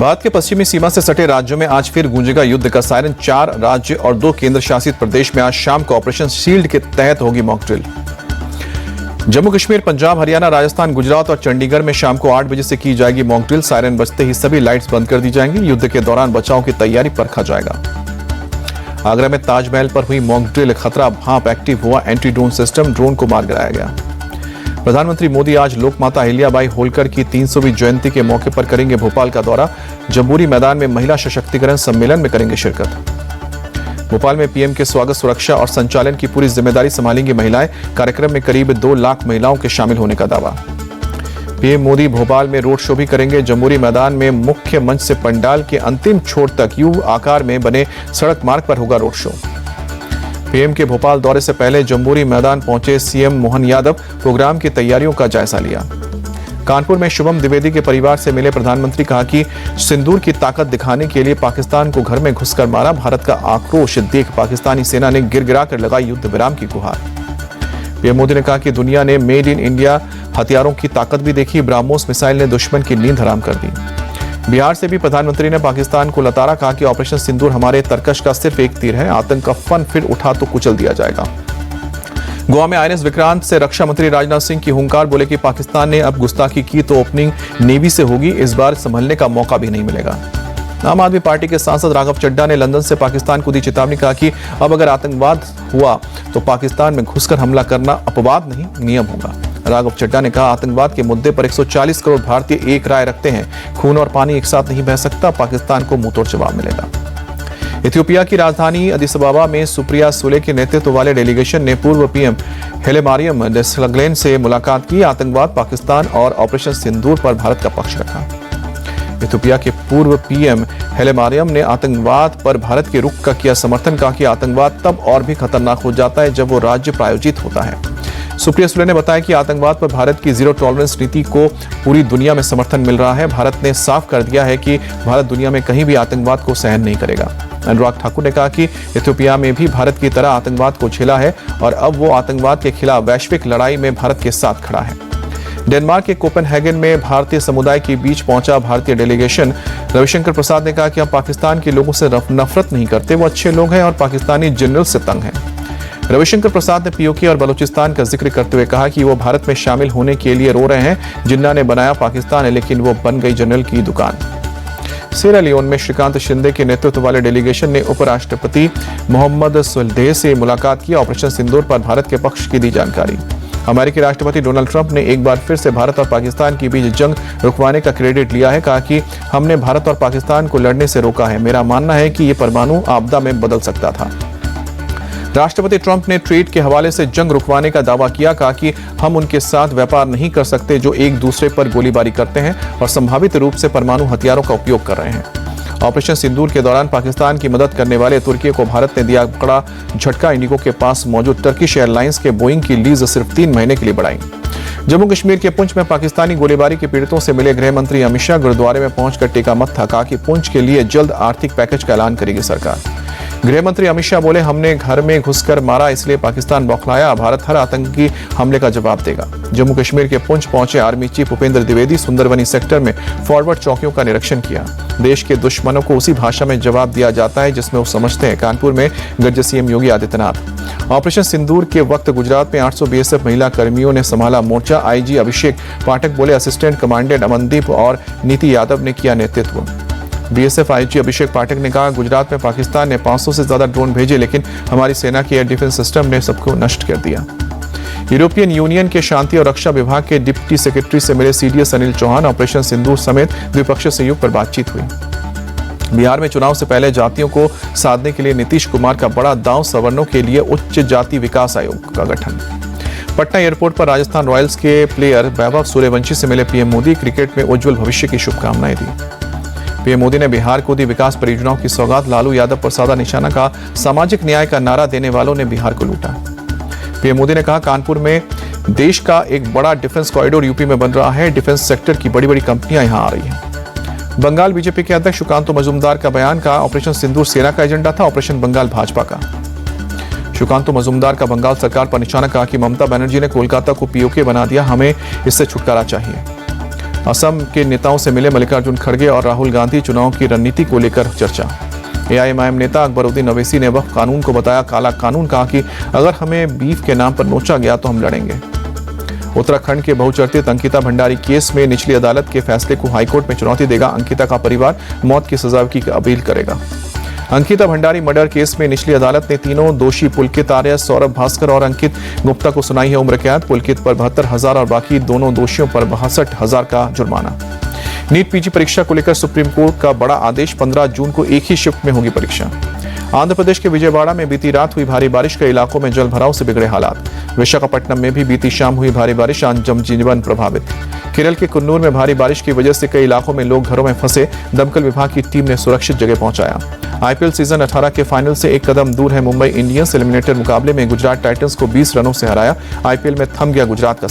भारत के पश्चिमी सीमा से सटे राज्यों में आज फिर गूंजेगा युद्ध का सायरन। 4 राज्य और 2 केंद्र शासित प्रदेश में आज शाम को ऑपरेशन शील्ड के तहत होगी मॉक ड्रिल। जम्मू कश्मीर, पंजाब, हरियाणा, राजस्थान, गुजरात और चंडीगढ़ में शाम को 8 बजे से की जाएगी मॉक ड्रिल। सायरन बजते ही सभी लाइट्स बंद कर दी जाएंगी। युद्ध के दौरान बचाव की तैयारी परखा जाएगा। आगरा में ताजमहल पर हुई मॉक ड्रिल। खतरा भांप एक्टिव हुआ एंटी ड्रोन सिस्टम, ड्रोन को मार गिराया गया। प्रधानमंत्री मोदी आज लोकमाता अहिल्याबाई होलकर की 300वीं जयंती के मौके पर करेंगे भोपाल का दौरा। जम्बूरी मैदान में महिला सशक्तिकरण सम्मेलन में करेंगे शिरकत। भोपाल में पीएम के स्वागत, सुरक्षा और संचालन की पूरी जिम्मेदारी संभालेंगी महिलाएं। कार्यक्रम में करीब 2 लाख महिलाओं के शामिल होने का दावा। पीएम मोदी भोपाल में रोड शो भी करेंगे। जम्बूरी मैदान में मुख्य मंच से पंडाल के अंतिम छोर तक यू आकार में बने सड़क मार्ग पर होगा रोड शो। पीएम के भोपाल दौरे से पहले जम्बूरी मैदान पहुंचे सीएम मोहन यादव, प्रोग्राम की तैयारियों का जायजा लिया। कानपुर में शुभम द्विवेदी के परिवार से मिले प्रधानमंत्री, कहा कि सिंदूर की ताकत दिखाने के लिए पाकिस्तान को घर में घुसकर मारा। भारत का आक्रोश देख पाकिस्तानी सेना ने गिड़गिड़ाकर लगाई युद्ध विराम की गुहार। पीएम मोदी ने कहा कि दुनिया ने मेड इन इंडिया हथियारों की ताकत भी देखी। ब्राह्मोस मिसाइल ने दुश्मन की नींद हराम कर दी। बिहार से भी प्रधानमंत्री ने पाकिस्तान को लताड़ा, कहा कि ऑपरेशन सिंदूर हमारे तरकश का सिर्फ एक तीर है। आतंक का फन फिर उठा तो कुचल दिया जाएगा। गोवा में आईएनएस विक्रांत से रक्षा मंत्री राजनाथ सिंह की हुंकार, बोले कि पाकिस्तान ने अब गुस्ताखी की तो ओपनिंग नेवी से होगी। इस बार संभलने का मौका भी नहीं मिलेगा। आम आदमी पार्टी के सांसद राघव चड्ढा ने लंदन से पाकिस्तान को दी चेतावनी, कहा कि अब अगर आतंकवाद हुआ तो पाकिस्तान में घुसकर हमला करना अपवाद नहीं, नियम होगा। राघव चड्ढा ने कहा, आतंकवाद के मुद्दे पर 140 करोड़ भारतीय एक राय रखते हैं। खून और पानी एक साथ नहीं बह सकता। पाकिस्तान को मुंहतोड़ जवाब मिलेगा। इथियोपिया की राजधानी अदिस अबाबा में सुप्रिया सुले के नेतृत्व वाले डेलीगेशन ने पूर्व पीएम हैलेमारियम डेसलग्लेन से मुलाकात की। आतंकवाद, पाकिस्तान और ऑपरेशन सिंदूर पर भारत का पक्ष रखा। इथियोपिया के पूर्व पीएम हैलेमारियम ने आतंकवाद पर भारत के रुख का किया समर्थन, कहा कि आतंकवाद तब और भी खतरनाक हो जाता है जब वो राज्य प्रायोजित होता है। सुप्रिया सुले ने बताया कि आतंकवाद पर भारत की जीरो टॉलरेंस नीति को पूरी दुनिया में समर्थन मिल रहा है। भारत ने साफ कर दिया है कि भारत दुनिया में कहीं भी आतंकवाद को सहन नहीं करेगा। अनुराग ठाकुर ने कहा कि इथियोपिया में भी भारत की तरह आतंकवाद को झेला है और अब वो आतंकवाद के खिलाफ वैश्विक लड़ाई में भारत के साथ खड़ा है। डेनमार्क के कोपेनहेगन में भारतीय समुदाय के बीच पहुंचा भारतीय डेलीगेशन। रविशंकर प्रसाद ने कहा कि हम पाकिस्तान के लोगों से नफरत नहीं करते, वो अच्छे लोग हैं और पाकिस्तानी जनरल से तंग हैं। रविशंकर प्रसाद ने पीओके और बलूचिस्तान का जिक्र करते हुए कहा कि वो भारत में शामिल होने के लिए रो रहे हैं। जिन्ना ने बनाया पाकिस्तान है, लेकिन वो बन गई जनरल की दुकान। सेरा लियोन में श्रीकांत शिंदे के नेतृत्व वाले डेलीगेशन ने उपराष्ट्रपति मोहम्मद सोलिह से मुलाकात की। ऑपरेशन सिंदूर पर भारत के पक्ष की दी जानकारी। अमेरिकी राष्ट्रपति डोनाल्ड ट्रंप ने एक बार फिर से भारत और पाकिस्तान के बीच जंग रुकवाने का क्रेडिट लिया है। कहा कि हमने भारत और पाकिस्तान को लड़ने से रोका है। मेरा मानना है कि ये परमाणु आपदा में बदल सकता था। राष्ट्रपति ट्रंप ने ट्वीट के हवाले से जंग रुकवाने का दावा किया। कहा कि हम उनके साथ व्यापार नहीं कर सकते जो एक दूसरे पर गोलीबारी करते हैं और संभावित रूप से परमाणु हथियारों का उपयोग कर रहे हैं। ऑपरेशन सिंदूर के दौरान पाकिस्तान की मदद करने वाले तुर्की को भारत ने दिया कड़ा झटका। इंडिगो के पास मौजूद टर्किश एयरलाइंस के बोइंग की लीज सिर्फ 3 महीने के लिए बढ़ाई। जम्मू कश्मीर के पुंछ में पाकिस्तानी गोलीबारी के पीड़ितों से मिले गृह मंत्री अमित शाह। गुरुद्वारे में पहुंचकर टेका मत्था, कहा कि पुंछ के लिए जल्द आर्थिक पैकेज का ऐलान करेगी सरकार। गृह मंत्री अमित शाह बोले, हमने घर में घुसकर मारा इसलिए पाकिस्तान बौखलाया। भारत हर आतंकी हमले का जवाब देगा। जम्मू कश्मीर के पुंछ पहुंचे army chief Upendra Dwivedi Sundarbani sector में फॉरवर्ड चौकियों का निरीक्षण किया। देश के दुश्मनों को उसी भाषा में जवाब दिया जाता है जिसमें वो समझते हैं। कानपुर में गरजे सीएम योगी आदित्यनाथ। ऑपरेशन सिंदूर के वक्त गुजरात में 800 बीएसएफ महिला कर्मियों ने संभाला मोर्चा। आईजी अभिषेक पाठक बोले, असिस्टेंट कमांडेंट अमनदीप और नीति यादव ने किया नेतृत्व। बीएसएफ आईजी अभिषेक पाठक ने कहा, गुजरात में पाकिस्तान ने 500 से ज्यादा ड्रोन भेजे, लेकिन हमारी सेना के एयर डिफेंस सिस्टम ने सबको नष्ट कर दिया। यूरोपियन यूनियन के शांति और रक्षा विभाग के डिप्टी सेक्रेटरी से मिले सीडीएस अनिल चौहान। ऑपरेशन सिंदूर समेत द्विपक्षीय सहयोग पर बातचीत हुई। बिहार में चुनाव से पहले जातियों को साधने के लिए नीतीश कुमार का बड़ा दांव, सवर्णों के लिए उच्च जाति विकास आयोग का गठन। पटना एयरपोर्ट पर राजस्थान रॉयल्स के प्लेयर वैभव सूर्यवंशी से मिले पीएम मोदी। क्रिकेट में उज्जवल भविष्य की शुभकामनाएं दी। पीएम मोदी ने बिहार को दी विकास परियोजनाओं की सौगात। लालू यादव पर साधा निशाना, का सामाजिक न्याय का नारा देने वालों ने बिहार को लूटा। पीएम मोदी ने कहा, कानपुर में देश का एक बड़ा डिफेंस कॉरिडोर यूपी में बन रहा है। डिफेंस सेक्टर की बड़ी बड़ी कंपनियां यहां आ रही हैं। बंगाल बीजेपी के अध्यक्ष सुकांतो मजूमदार का बयान, का ऑपरेशन सिंदूर सेना का एजेंडा था, ऑपरेशन बंगाल भाजपा का। सुकांतो मजूमदार का बंगाल सरकार पर निशाना, कहा कि ममता बनर्जी ने कोलकाता को पीओके बना दिया, हमें इससे छुटकारा चाहिए। असम के नेताओं से मिले मल्लिकार्जुन खड़गे और राहुल गांधी, चुनाव की रणनीति को लेकर चर्चा। एआईएमआईएम नेता अकबरुद्दीन ओवैसी ने वक्फ कानून को बताया काला कानून, कहा कि अगर हमें बीफ के नाम पर नोचा गया तो हम लड़ेंगे। उत्तराखंड के बहुचर्चित अंकिता भंडारी केस में निचली अदालत के फैसले को हाईकोर्ट में चुनौती देगा। अंकिता का परिवार मौत की सजा की अपील करेगा। अंकिता भंडारी मर्डर केस में निचली अदालत ने तीनों दोषी पुलकित आर्य, सौरभ भास्कर और अंकित गुप्ता को सुनाई है उम्र कैद। पुलकित पर 72,000 और बाकी दोनों दोषियों पर 62,000 का जुर्माना। नीट पीजी परीक्षा को लेकर सुप्रीम कोर्ट का बड़ा आदेश, 15 जून को एक ही शिफ्ट में होगी परीक्षा। आंध्र प्रदेश के विजयवाड़ा में बीती रात हुई भारी बारिश, के इलाकों में जल भराव से बिगड़े हालात। विशाखापट्टनम में भी बीती शाम हुई भारी बारिश, जनजीवन प्रभावित। केरल के कुन्नूर में भारी बारिश की वजह से कई इलाकों में लोग घरों में फंसे, दमकल विभाग की टीम ने सुरक्षित जगह पहुंचाया। आईपीएल सीजन 18 के फाइनल से एक कदम दूर है मुंबई इंडियंस। एलिमिनेटर मुकाबले में गुजरात टाइटंस को 20 रनों से हराया। आईपीएल में थम गया गुजरात का